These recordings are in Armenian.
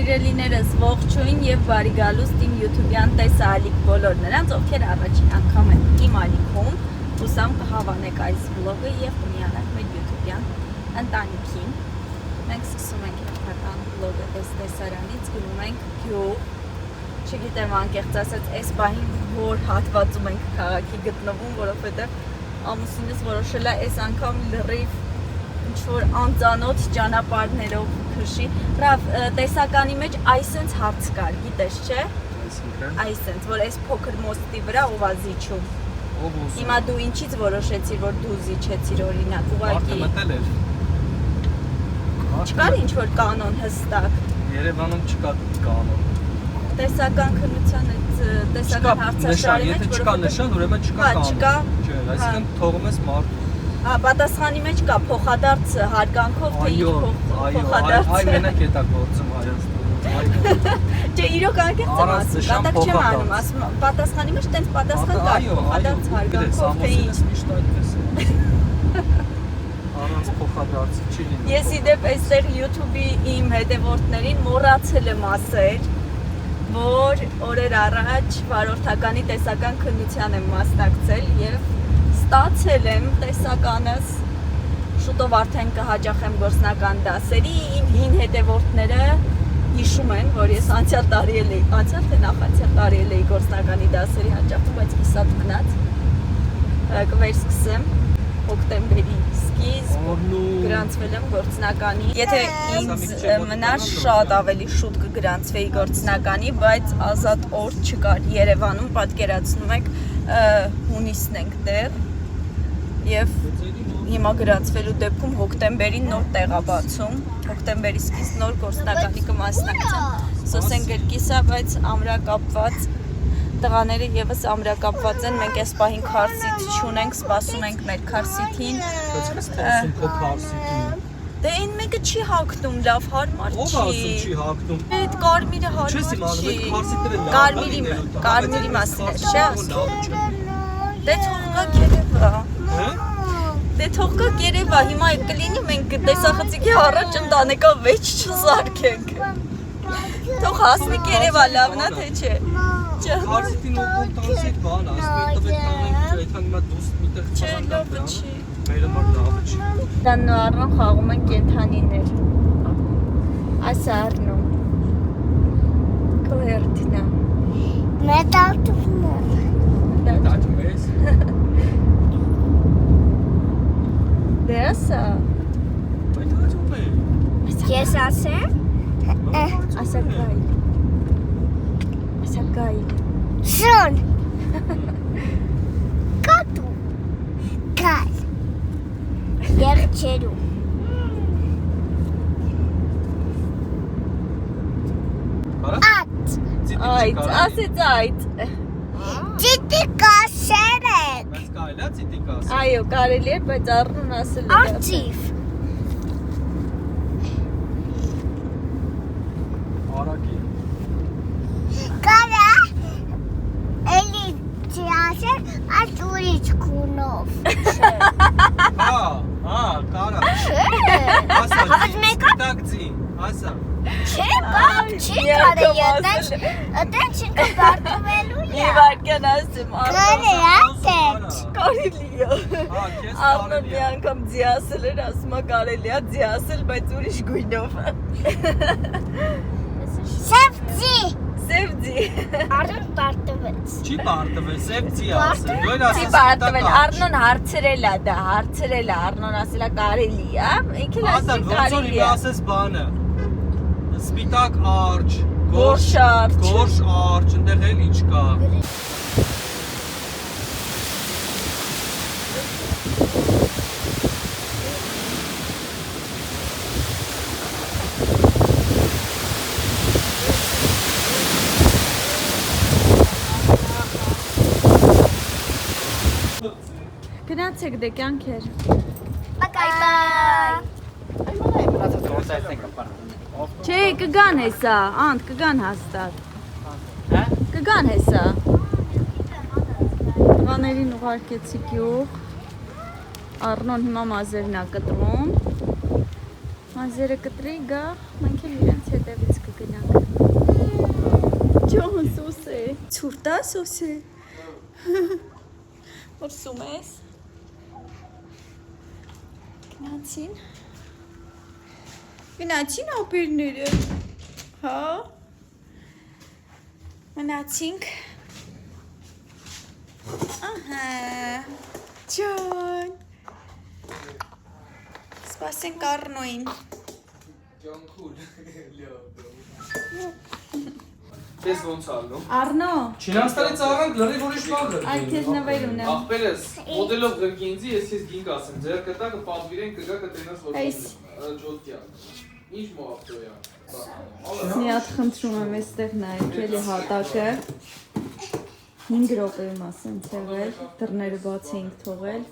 Սիրելիներս ողջույն եւ բարի գալուստ իմ YouTube-յան տեսահալիկ բոլոր նրանց, ովքեր առաջին անգամ են իմ ալիքում, հուսամ կհավանեք այս վլոգը եւ կմիանաք մեր YouTube-յան ընտանիքին։ Մենք սկսում ենք հերթական վլոգը այս տեսարանից, գնում ենք գյուղ։ Չգիտեմ անկեղծ ասած, այս պահին որ հատվածում ենք քաղաքի գտնվում, որովհետեւ ամուսինս որոշել է այս անգամ լրիվ ինչ-որ անծանոթ ճանապարհներով քշի։ Ռավ, տեսականի մեջ այսենց հարց կար, գիտես չէ՞։ Այսենց, որ այս փոքր մոստի վրա ով է զիջում։ Հիմա դու ինչից որոշեցիր, որ դու զիջեցիր օրինակ, ուղղակի։ Մտել էր։ Չկար ինչ-որ կանոն հստակ։ Երևանում չկա կանոն։ Տեսական քննության այդ տեսական հարցաշարի մեջ, եթե չկա նշան, ուրեմն չկա կանոն։ Չկա։ Չէ, այսինքն թողում ես մարդու։ Հա, պատասխանի մեջ կա փոխադարձ հարգանքով թե ինչ փոխադարձ։ Այո, մենակ է դա գործում Հայաստանում։ Չէ, իրոք անկեղծ եմ ասում, կատակ չեմ անում, ասում պատասխանի մեջ տենց պատասխան կա փոխադարձ հարգանքով թե ինչ։ Միշտ այդպես է։ Առանց փոխադարձի չի լինում։ Ես իդեպ այստեղ YouTube-ի իմ հետևորդներին մոռացել եմ ասել, որ օրեր առաջ վարորդականի տեսական քննության եմ մասնակցել եւ ստացել եմ տեսականս, շուտով արդեն կհաճախեմ գործնական դասերի, իմ հին հետևորդները հիշում են, որ ես անցյալ թե նախանցյալ տարի էի գործնականի դասերի հաճախում, բայց կիսատ մնաց, կվերսկսեմ հոկտեմբերի սկիզբ, գրանցվել եմ գործնականի, եթե ինձ մնար շատ ավելի շուտ կգրանցվեի գործնականի, բայց ազատ օր չկար Երևանում, պատկերացնում եք, հունիսն ենք դեռ, և հիմա գրանցվելու դեպքում հոկտեմբերին նոր տեղ է բացում, հոկտեմբերի սկիզբ նոր գործնականի կմասնակցեմ, սոսեն գրկիս է, բայց ամրակապված, տղաները եւս ամրակապված են, մենք այս պահին քարսիտ չունենք, սպասում ենք մեր քարսիթին։ Դե այն մեկը չի հագնում, լավ հարմար չի։ Ո՞վ ասում չի հագնում։ Այդ կարմիրը հարմար չի։ Կարմիրի մասին է, չէ՞ ասում։ Դե թողկա գերեվա։ Դե թողկա գերեվա, հիմա կլինի մենք տեսախցիկի առաջ ընտանեկա վեճ չզարկենք։ Թող հասնի գերեվա, լավն է թե չէ։ Քարսիտին ու տանսիտ բան, ասում տվեք տանենք, այդքան հիմա դուս միտեղ Չէ, լավը չի։ Մեր համար լավը չի։ Դան ու Առնոն խաղում են կենդանիներ։ Ասա Առնոն։ Քո հերթին է։ Մետալտում է։ Դատում ես։ Դե ասա։ Բայց դատում է։ Ես ասեմ։ Ասա գայ։ Ասա գայ։ Շուն։ Կատու։ Գայ։ Երջերու։ Ատ։ Այդ, ասեց այդ։ Ճիտի կասերեք։ Բայց կարելի է ցիտիկ ասել։ Այո, կարելի է, բայց Առնոն ասել է։ Արծիվ։ Արագի։ Կարա էլի չի ասել, այս ուրիշ քունով։ Հա, կարա։ Ասա, տակցի, ասա։ Չէ, բան, չի կարելի, այդտեղ չկպարտվելու Մի վարկյան ասեմ, կարելի է։ Հա, քեզ Առնոն մի անգամ ձի ասել էր, ասում է կարելի է ձի ասել, բայց ուրիշ գույնով։ Սևձի։ Սև ձի։ Առուն պարտվեց։ Չի պարտվել, սև ձի ասել։ Դու էլ Չի ասես պարտվել, Առնոն հարցրել է դա, հարցրել է, Առնոն ասել է կարելի է, ինքն ասել կարելի է։ ասես բանը։ Սպիտակ արջ, Գորշ արջ։ Գորշ արջ, ընդեղ էլ ինչ կա։ Գնացեք դե կյանքեր։ Բայ։ Չէ, կգան հեսա, անդ կգան հաստատ։ Կգան հեսա։ Տղաներին ուղարկեցի գյուղ։ Առնոն հիմա մազերն է կտրում։ Մազերը կտրի գա, մենք էլ իրենց հետևից կգնանք։ Դա սոս է։ Որսում ես։ Գնացին ապերները։ Հա։ Մնացինք։ Ահա։ Ջան։ Սպասենք Առնոյին։ Ես ոնց ալնում։ Առնո։ Չինաստանից առանք լրի որիշ բան գրկին։ Այդ քեզ նվեր ունեմ։ Ախպերս, մոդելով գրկի ինձի, ես քեզ գինք ասեմ, ձեր կտա կպատվիրեն կգա կտենաս որ ջոտկյա։ Ինչ մոավտոյա։ Մի հատ խնդրում եմ այստեղ նայեք էլի հատակը 5 րոպեում ասենց եղել, դռները բաց էինք թողել,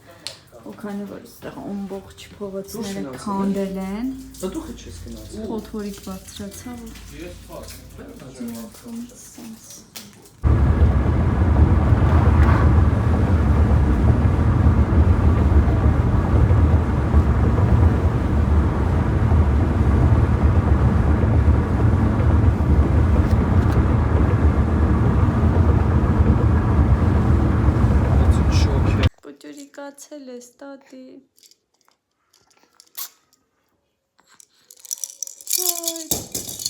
ու քանի որ այստեղ ամբողջ փողոցները քանդել են, Դու քիչ ես գնացել։ խոթորիկ բարձրացա, որ Ես փակ։ սենց Պուտյուրիկացել ես, տատի։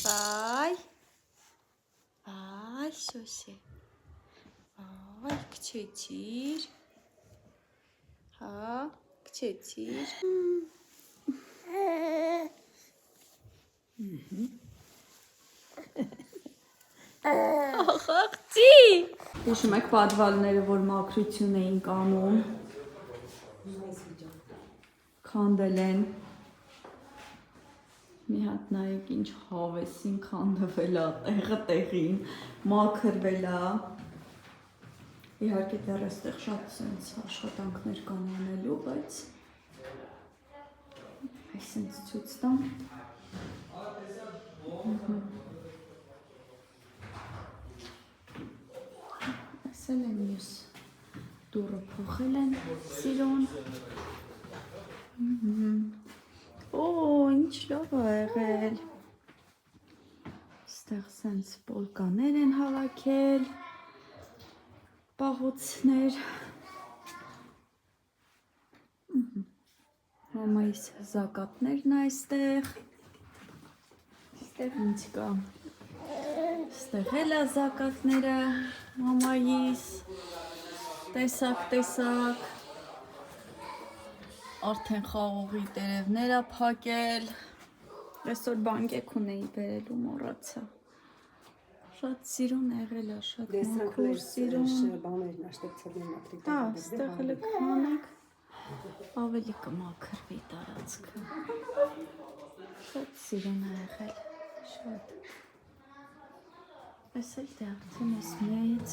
Վայ, վայ, սոսե, վայ, կչեցիր, հա, կչեցիր։ Աղաղցի։ Հիշում եք պատվալները, որ մաքրություն էին կանում, քանդել են, մի հատ նայեք ինչ հավեսին քանդվել է, տեղը տեղին, մաքրվել է, իհարկե դեռ այստեղ շատ սենց աշխատանքներ կան անելու, բայց այսենց ցույց տամ։ Ասել են մյուս դուրը փոխել են սիրուն։ Օ, ինչ լավ է եղել։ Ստեղ սենց պոլկաներ են հավաքել, պաղոցներ։ Մամայիս զակատներն այստեղ։ Ստեղ ինչ կա։ Ստեղ էլ է զակատները մամայիս։ Տեսակ։ Արդեն խաղողի տերևներ է փակել։ Այսօր բանկեկ ունեի բերելու մոռացա։ Շատ սիրուն եղել է, շատ մաքուր սիրուն։ Հա, ստեղ հələ կհանեք, ավելի կմաքրվի տարածքը։ Շատ սիրուն է եղել, շատ։ Այս էլ դե արդեն ես մեծ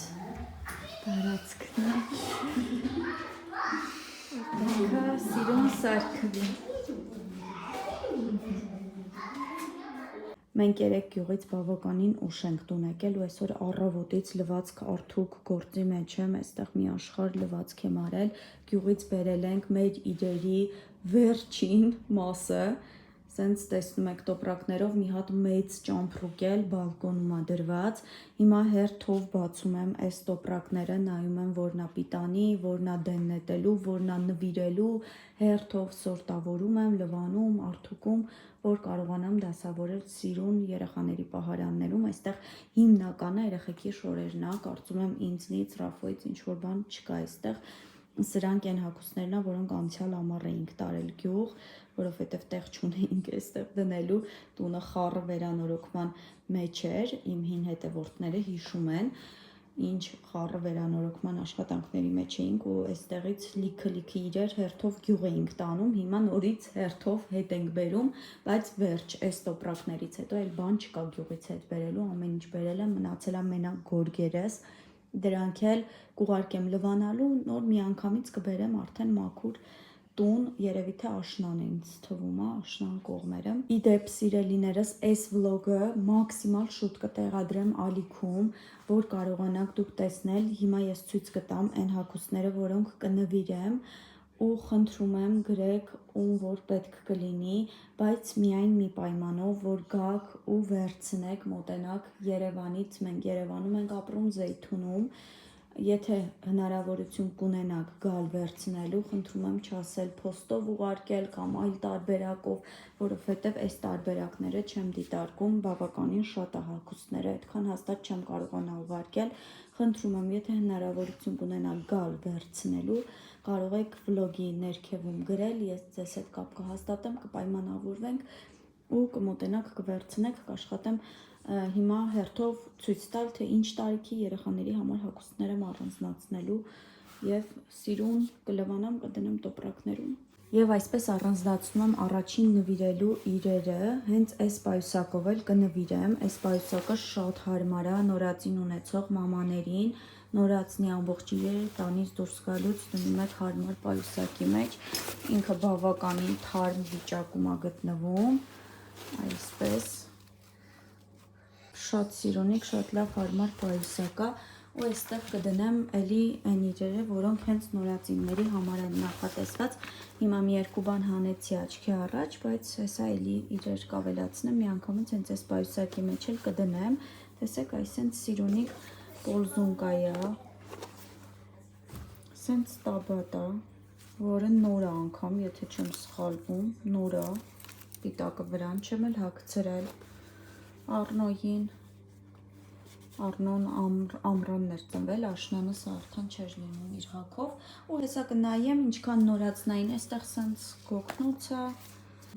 տարածքն է։ Որտեղ սիրուն սարքվի։ Մենք երեք գյուղից բավականին ուշ ենք տուն եկել ու այսօր առավոտից լվացք արդուկ գործի մեջ եմ, այստեղ մի աշխարհ լվացք եմ արել, գյուղից բերել ենք մեր իրերի վերջին մասը, սենց տեսնում եք տոպրակներով մի հատ մեծ ճամփրուկել բալկոնում է դրված, հիմա հերթով բացում եմ այս տոպրակները, նայում եմ որն է պիտանի, որն է դեն նետելու, որն է նվիրելու, հերթով սորտավորում եմ, լվանում, արդուկում, որ կարողանամ դասավորել սիրուն երեխաների պահարաններում, այստեղ հիմնականը երեխեքի շորերն է, կարծում եմ ինձնից, Ռաֆոյից ինչ-որ բան չկա այստեղ, սրանք են հագուստներն է, որոնք անցյալ ամառ էինք տարել գյուղ, որովհետև տեղ չունեինք այստեղ դնելու, տունը խառը վերանորոգման մեջ էր, իմ հին հետևորդները հիշում են, ինչ խառը վերանորոգման աշխատանքների մեջ էինք ու այստեղից լիքը իրեր հերթով գյուղ էինք տանում, հիմա նորից հերթով հետ ենք բերում, բայց վերջ, այս տոպրակներից հետո էլ բան չկա գյուղից հետ բերելու, ամեն ինչ բերել եմ, մնացել է մենակ գորգերս, դրանք էլ կուղարկեմ լվանալու, նոր մի անգամից կբերեմ արդեն մաքուր տուն, երևի թե աշնան է ինձ թվում է, աշնան կողմերը։ Իդեպ սիրելիներս, այս վլոգը մաքսիմալ շուտ կտեղադրեմ ալիքում, որ կարողանաք դուք տեսնել, հիմա ես ցույց կտամ այն հագուստները, որոնք կնվիրեմ ու խնդրում եմ գրեք ում որ պետք կլինի, բայց միայն մի պայմանով, որ գաք ու վերցնեք, մոտենաք Երևանից, մենք Երևանում ենք ապրում, Զեյթունում, եթե հնարավորություն կունենաք գալ վերցնելու, խնդրում եմ չասել փոստով ուղարկել կամ այլ տարբերակով, որովհետև այս տարբերակները չեմ դիտարկում, բավականին շատ է հագուստները, այդքան հաստատ չեմ կարողանա ուղարկել, խնդրում եմ, եթե հնարավորություն կունենաք գալ վերցնելու, կարող եք վլոգի ներքևում գրել, ես ձեզ հետ կապ կհաստատեմ, կպայմանավորվենք ու կմոտենաք կվերցնեք, կաշխատեմ հիմա հերթով ցույց տալ, թե ինչ տարիքի երեխաների համար հագուստներ եմ առանձնացնելու եւ սիրուն կլվանամ, կդնեմ տոպրակներում։ Եվ այսպես առանձնացնում եմ առաջին նվիրելու իրերը, հենց այս պայուսակով էլ կնվիրեմ, այս պայուսակը շատ հարմար է նորածին ունեցող մամաներին, նորածնի ամբողջ իրերը տանից դուրս գալուց դնում եք հարմար պայուսակի մեջ, ինքը բավականին թարմ վիճակում է գտնվում, այսպես շատ սիրունիկ, շատ լավ հարմար պայուսակ է ու այստեղ կդնեմ էլի այն իրերը, որոնք հենց նորածինների համար են նախատեսված։ Հիմա մի երկու բան հանեցի աչքի առաջ, բայց հեսա էլի իրեր կավելացնեմ, մի անգամից հենց այս պայուսակի մեջ էլ կդնեմ։ Տեսեք, այսենց սիրունիկ պոլզունկա է, սենց տաբատ է, որը նոր է անգամ, եթե չեմ սխալվում, նոր է, պիտակը վրան չեմ էլ հագցրել Առնոյին, Առնոն ամրանն էր ծնվել, աշնանս արդեն չէր լինում իր հագով ու հեսա կնայեմ ինչքան նորածնային այստեղ սենց գոգնոց է,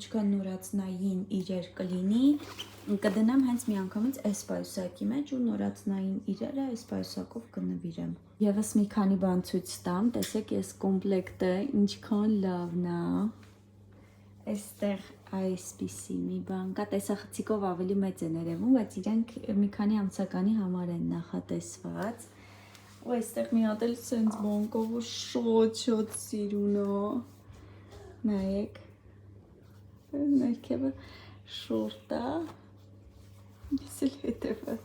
ինչքան նորածնային իրեր կլինի, կդնեմ հենց մի անգամից այս պայուսակի մեջ ու նորածնային իրերը այս պայուսակով կնվիրեմ։ Եվս մի քանի բան ցույց տամ, տեսեք ես կոմպլեկտը ինչքան լավն է։ Այստեղ այսպիսի մի բան կա, տեսախցիկով ավելի մեծ են երևում, բայց իրանք մի քանի ամսականի համար են նախատեսված։ Ու այստեղ մի հատ էլ սենց բանկով ու շատ սիրուն է։ Նայեք։ Ներքևը շորտ է։ Ես էլ հետևը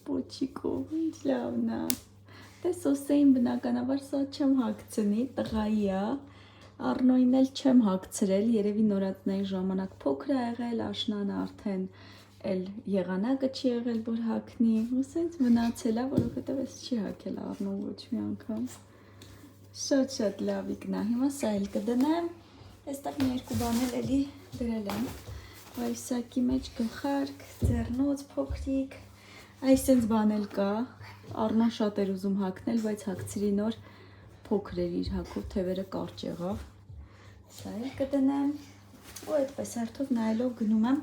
պոչիկով, ինչ լավն է։ Տեսոսեին բնականաբար սա չեմ հագցնի, տղայի է։ Առնոյին էլ չեմ հագցրել, երևի նորածնային ժամանակ փոքր է եղել, աշնանը արդեն էլ եղանակը չի եղել, որ հագնի, ու սենց մնացել է, որովհետև ես չի հագել Առնոն ոչ մի անգամ։ Շատ լավիկն է, հիմա սա էլ կդնեմ, այստեղ մի երկու բան էլի դրել եմ, պայուսակի մեջ գլխարկ, ձեռնոց փոքրիկ, այսենց բան էլ կա, Առնոն շատ էր ուզում հագնել, բայց հագցրի նոր փոքր էր իր հագով, թևերը կարճ եղավ, սա էլ կդնեմ ու այդպես հերթով նայելով գնում եմ,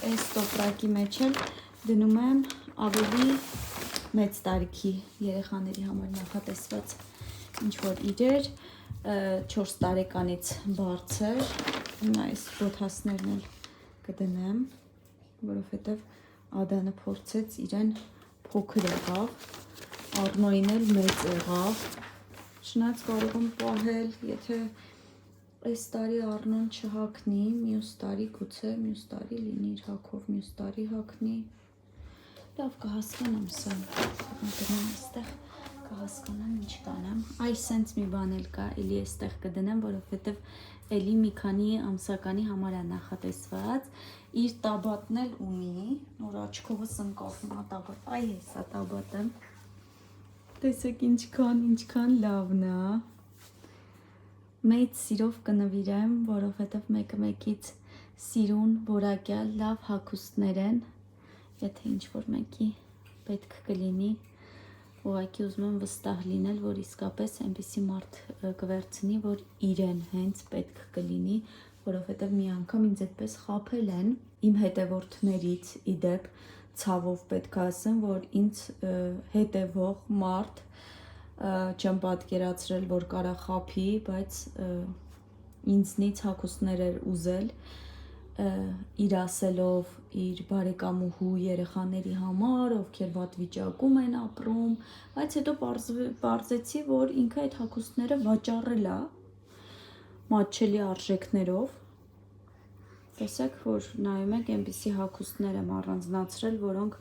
այս տոպրակի մեջ էլ դնում եմ ավելի մեծ տարիքի երեխաների համար նախատեսված ինչ-որ իրեր, 4 տարեկանից բարձր, այս բոթասներն էլ կդնեմ, որովհետև Ադանը փորձեց իրեն փոքր եղավ, Առնոյին էլ մեծ եղավ, չնայած կարող եմ պահել, եթե այս տարի Առնոն չհագնի, մյուս տարի գուցե, մյուս տարի լինի իր հագով, մյուս տարի հագնի, լավ կհասկանամ սա, դնեմ այստեղ կհասկանամ ինչ կանեմ, այս սենց մի բան էլ կա, էլի այստեղ կդնեմ, որովհետև էլի մի քանի ամսականի համար է նախատեսված, իր տաբատն էլ ունի, նոր աչքովս ընկածում է տաբատ, այ հեսա տաբատը, տեսեք ինչքան լավն է, մեծ սիրով կնվիրեմ, որովհետև մեկը մեկից սիրուն, որակյալ, լավ հագուստներ են, եթե ինչ-որ մեկի պետք կլինի, ուղղակի ուզում եմ վստահ լինել, որ իսկապես այնպիսի մարդ կվերցնի, որ իրեն հենց պետք կլինի, որովհետև մի անգամ ինձ այդպես խաբել են, իմ հետևորդներից իդեպ, ցավով պետք է ասեմ, որ ինձ հետևող մարդ չեմ պատկերացրել, որ կարա խաբի, բայց ինձնից հագուստներ էր ուզել, իր ասելով իր բարեկամուհու երեխաների համար, ովքեր վատ վիճակում են ապրում, բայց հետո պարզեցի, որ ինքը այդ հագուստները վաճառել է մատչելի արժեքներով, տեսեք, որ նայում եք այնպիսի հագուստներ եմ առանձնացրել, որոնք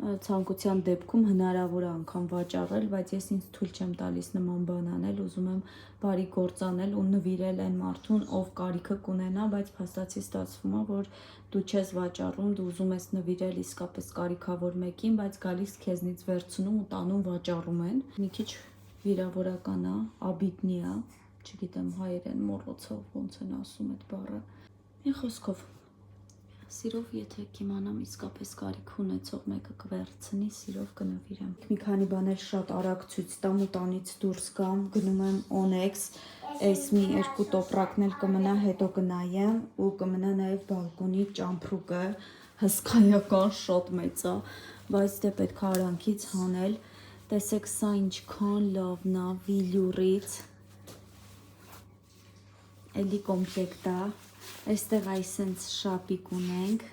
ցանկության դեպքում հնարավոր է անգամ վաճառել, բայց ես ինձ թույլ չեմ տալիս նման բան անել, ուզում եմ բարի գործ անել ու նվիրել այն մարդուն, ով կարիքը կունենա, բայց փաստացի ստացվում է, որ դու չես վաճառում, դու ուզում ես նվիրել իսկապես կարիքավոր մեկին, բայց գալիս քեզնից վերցնում ու տանում վաճառում են։ Մի քիչ վիրավորական է, աբիտնի է, չգիտեմ հայերեն մոռացա ոնց են ասում այդ բառը։ Մի խոսքով սիրով, եթե կիմանամ իսկապես կարիք ունեցող մեկը կվերցնի, սիրով կնվիրեմ։ Մի քանի բաներ շատ արագ ցույց տամ ու տանից դուրս գամ, գնում եմ Onyx, այս մի երկու տոպրակն էլ կմնա, հետո կնայեմ ու կմնա նաև բալկոնի ճամփրուկը, հսկայական շատ մեծ է, բայց դե պետք է արանքից հանել։ Տեսեք սա ինչքան լավն է Վիլյուրից։ Էլի կոմպլեկտ է։ Այստեղ այսենց շապիկ ունենք,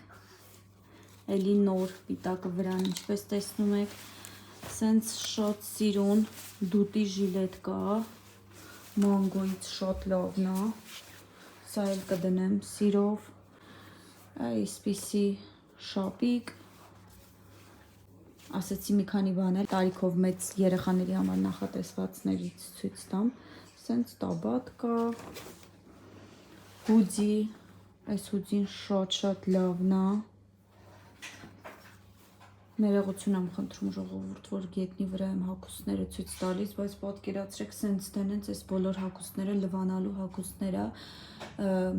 էլի նոր պիտակը վրան, ինչպես տեսնում եք, սենց շատ սիրուն դուտի ժիլետ կա, մանգոից շատ լավն է, սա էլ կդնեմ սիրով, այսպիսի շապիկ, ասեցի մի քանի բան էլ, տարիքով մեծ երեխաների համար նախատեսվածներից ցույց տամ, սենց տաբատ կա, հուդի, այս հուդին շատ լավն է, ներողություն եմ խնդրում ժողովուրդ, որ գետնի վրա եմ հագուստները ցույց տալիս, բայց պատկերացրեք սենց տենենց այս բոլոր հագուստները լվանալու հագուստներ է,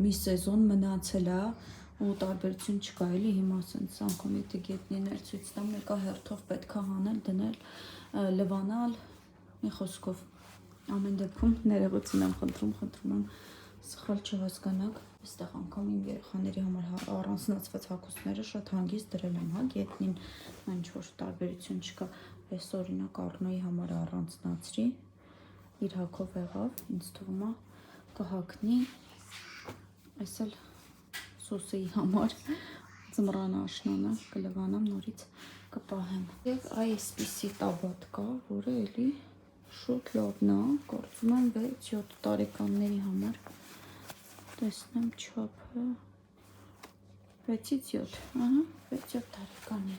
մի սեզոն մնացել է ու տարբերություն չկա էլի հիմա սենց անգամ եթե գետնիներ ցույց տամ, մեկա հերթով պետք է հանել, դնել, լվանալ, մի խոսքով ամեն դեպքում ներողություն եմ խնդրում եմ սխալ չհասկանաք, այստեղ անգամ իմ երեխաների համար առանձնացված հագուստները շատ հանգիստ դրել եմ, հա, գետնին ինչ-որ տարբերություն չկա, այս օրինակ Առնոյի համար առանձնացրի, իր հագով եղավ, ինձ թվում է կհագնի, այս էլ սոսեի համար, ձմռան աշնանը կլվանամ, նորից կպահեմ, և այսպիսի տաբատ կա, որը էլի շուտ լավն է, կարծում եմ 6-7 տարեկանների համար, տեսնեմ չափը 6-ից 7, ահա 6-7 տարեկան է,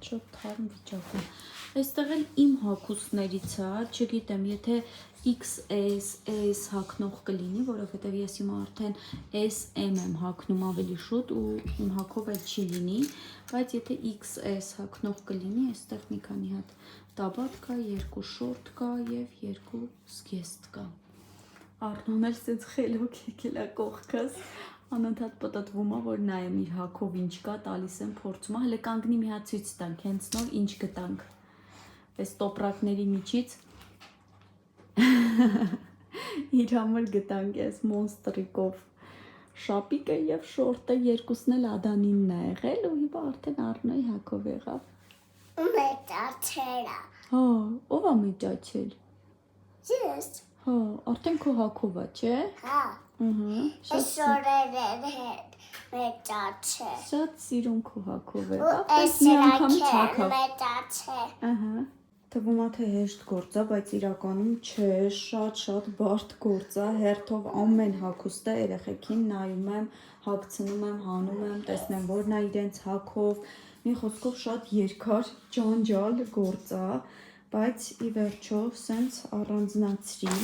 շատ թարմ վիճակում, այստեղ էլ իմ հագուստներից է, չգիտեմ, եթե XS, S հագնող կլինի, որովհետև ես հիմա արդեն SM եմ հագնում ավելի շուտ ու իմ հագով էլ չի լինի, բայց եթե XS հագնող կլինի, այստեղ մի քանի հատ տաբատ կա, 2 շորտ կա և 2 զգեստ կա։ Առնոն էլ սենց խելոք եկել է կողքս, անընդհատ պտտվում է, որ նայեմ իր հագով ինչ կա, տալիս եմ փորձում է, հələ կանգնի մի հատ ցույց տանք, հենց նոր ինչ գտանք, այս տոպրակների միջից իր համար գտանք այս մոնստրիկով շապիկը և շորտը, երկուսն էլ ադանինն է եղել ու հիմա արդեն Առնոյի հագով եղավ։ Մեծացել է։ Հա, ով է մեծացել։ Ես։ Հա, արդեն քո հագով է, չէ։ Հա։ Շատ Շորերեն հետ մեծացել։ Շատ սիրուն քո հագով է։ Ու այս սրակեն մեծացել։ Ահա։ Թվում է թե հեշտ գործ է, բայց իրականում չէ, շատ բարդ գործ է, հերթով ամեն հագուստը երեխեքին նայում եմ, հագցնում եմ, հանում եմ, տեսնեմ որն է իրենց հագով, մի խոսքով շատ երկար, ջանջալ գործ է, բայց ի վերջո սենց առանձնացրի,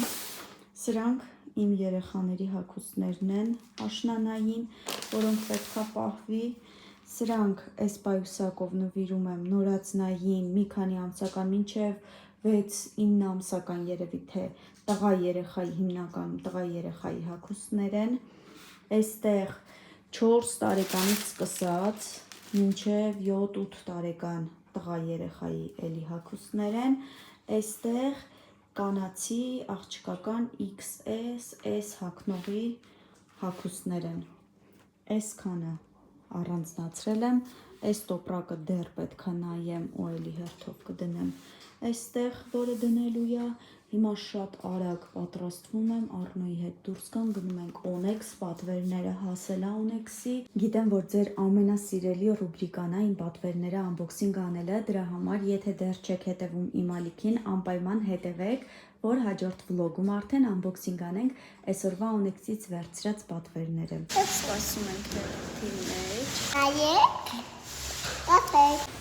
սրանք իմ երեխաների հագուստներն են, աշնանային, որոնք պետք է պահվի, սրանք այս պայուսակով նվիրում եմ նորածնային մի քանի ամսական, մինչև 6-9 ամսական երևի թե տղա երեխայի, հիմնականում տղա երեխայի հագուստներ են, այստեղ 4 տարեկանից սկսած, մինչև 7-8 տարեկան տղա երեխայի էլի հագուստներ են, այստեղ կանացի աղջկական XS, S հագնողի հագուստներ են, այսքանը առանձնացրել եմ, այս տոպրակը դեռ պետք է նայեմ ու էլի հերթով կդնեմ այստեղ, որը դնելու է, հիմա շատ արագ պատրաստվում եմ Առնոյի հետ դուրս գամ, գնում ենք Onyx, պատվերները հասել է Onyx-ի, գիտեմ, որ ձեր ամենասիրելի ռուբրիկան է իմ պատվերները անբոքսինգ անելը, դրա համար, եթե դեռ չեք հետևում իմ ալիքին, անպայման հետևեք, որ հաջորդ վլոգում արդեն անբոքսինգ անենք այսօրվա Onyx-ից վերցրած պատվերները։ Սպասում ենք թիմներ։ Aye. Okay.